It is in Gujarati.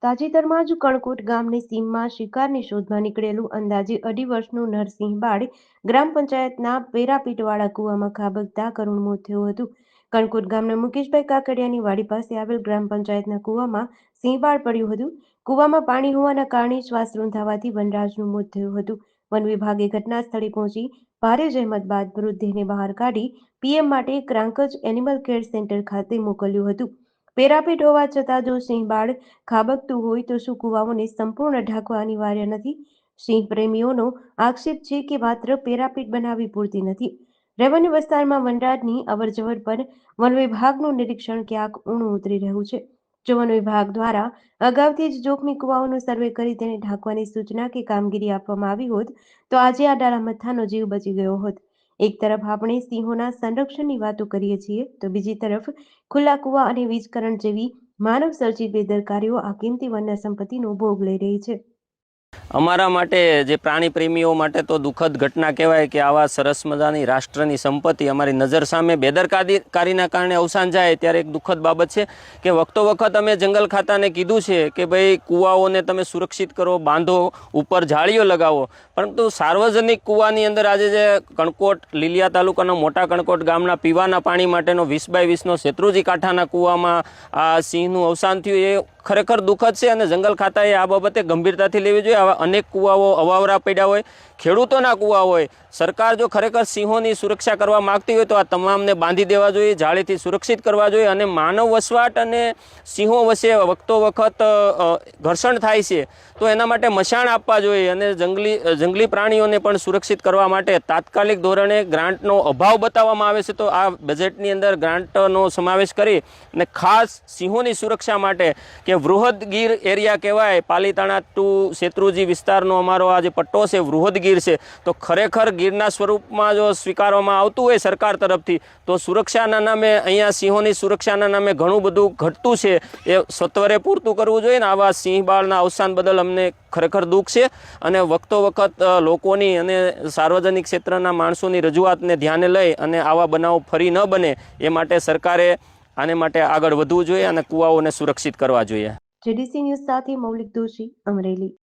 તાજેતરમાં જ કણકોટ ગામની સીમમાં શિકારની શોધમાં નીકળેલું અંદાજે 2.5 વર્ષનું નરસિંહ બાળ ગ્રામ પંચાયતના પેરાપીટવાળા કૂવામાં ખાબકતા કરુણ મોત થયું હતું. કણકોટ ગામના મુકેશભાઈ કાકડિયાની વાડી પાસે આવેલ ગ્રામ પંચાયતના કૂવામાં સિંહબાળ પડ્યું હતું. કૂવામાં પાણી હોવાના કારણે શ્વાસ રૂંધાવાથી વનરાજનું મોત થયું હતું. વન વિભાગે ઘટના સ્થળે પહોંચી ભારે જહેમત બાદ મૃતદેહને બહાર કાઢી પીએમ માટે ક્રાંકજ એનિમલ કેર સેન્ટર ખાતે મોકલ્યું હતું. પેરાપીટ હોવા છતાં જો સિંહ બાળ ખાબકતું હોય તો શું કૂવાઓને સંપૂર્ણ ઢાંકવા અનિવાર્ય નથી? સિંહ પ્રેમીઓનો આક્ષેપ છે કે માત્ર પેરાપીટ બનાવવી પૂરતી નથી. રેવન્યુ વિસ્તારમાં વનરાજની અવરજવર પર વન વિભાગનું નિરીક્ષણ ક્યાંક ઊણું ઉતરી રહ્યું છે. જો વન વિભાગ દ્વારા અગાઉથી જ જોખમી કૂવાઓનો સર્વે કરી તેને ઢાંકવાની સૂચના કે કામગીરી આપવામાં આવી હોત તો આજે આ ડાળામથાનો જીવ બચી ગયો હોત. એક તરફ આપણે સિંહોના સંરક્ષણની વાતો કરીએ છીએ તો બીજી તરફ ખુલ્લા કૂવા અને વીજ કરંટ જેવી માનવ સર્જિત બેદરકારીઓ આ કિંમતી વન્ય સંપત્તિનો ભોગ લઈ રહી છે. અમારા માટે જે પ્રાણી પ્રેમીઓ માટે તો દુઃખદ ઘટના કહેવાય કે આવા સરસ મજાની રાષ્ટ્રની સંપત્તિ અમારી નજર સામે બેદરકારીના કારણે અવસાન જાય ત્યારે એક દુઃખદ બાબત છે કે વખતો વખત અમે જંગલ ખાતાને કીધું છે કે ભાઈ કૂવાઓને તમે સુરક્ષિત કરો, બાંધો, ઉપર જાળીઓ લગાવો, પરંતુ સાર્વજનિક કૂવાની અંદર આજે જે કણકોટ લીલિયા તાલુકાના મોટા કણકોટ ગામના પીવાના પાણી માટેનો 20x20નો શેત્રુંજી કાંઠાના કૂવામાં આ સિંહનું અવસાન થયું એ ખરેખર દુઃખદ છે અને જંગલ ખાતાએ આ બાબતે ગંભીરતાથી લેવી જોઈએ. આવા અનેક કૂવાઓ અવાવરા પડ્યા હોય, ખેડૂતોના કૂવા હોય. સરકાર જો ખરેખર સિંહોની સુરક્ષા કરવા માગતી હોય તો આ તમામને બાંધી દેવા જોઈએ, જાળીથી સુરક્ષિત કરવા જોઈએ અને માનવ વસવાટ અને સિંહો વચ્ચે વખતો વખત ઘર્ષણ થાય છે તો એના માટે મશાણ આપવા જોઈએ અને જંગલી પ્રાણીઓને પણ સુરક્ષિત કરવા માટે તાત્કાલિક ધોરણે ગ્રાન્ટનો અભાવ બતાવવામાં આવે છે તો આ બજેટની અંદર ગ્રાન્ટનો સમાવેશ કરી અને ખાસ સિંહોની સુરક્ષા માટે કે વૃહદ ગીર એરિયા કહેવાય, પાલીતાણા ટુ શેત્રુંજી વિસ્તારનો અમારો આ જે પટ્ટો છે વૃહદ ગીર છે તો ખરેખર ગીરના સ્વરૂપમાં જો સ્વીકારવામાં આવતું હોય સરકાર તરફથી તો સુરક્ષાના નામે અહીંયા સિંહોની સુરક્ષાના નામે ઘણું બધું ઘટતું છે એ સત્વરે પૂરતું કરવું જોઈએ ને આવા સિંહ બાળના અવસાન બદલ અમને ખરેખર દુઃખ છે અને વખતો વખત લોકોની અને સાર્વજનિક ક્ષેત્રના માણસોની રજૂઆતને ધ્યાને લઈ અને આવા બનાવો ફરી ન બને એ માટે સરકારે આને માટે આગળ વધવું જોઈએ અને કૂવાઓને સુરક્ષિત કરવા જોઈએ. જેડીસી ન્યૂઝ સાથે મૌલિક દોશી, અમરેલી.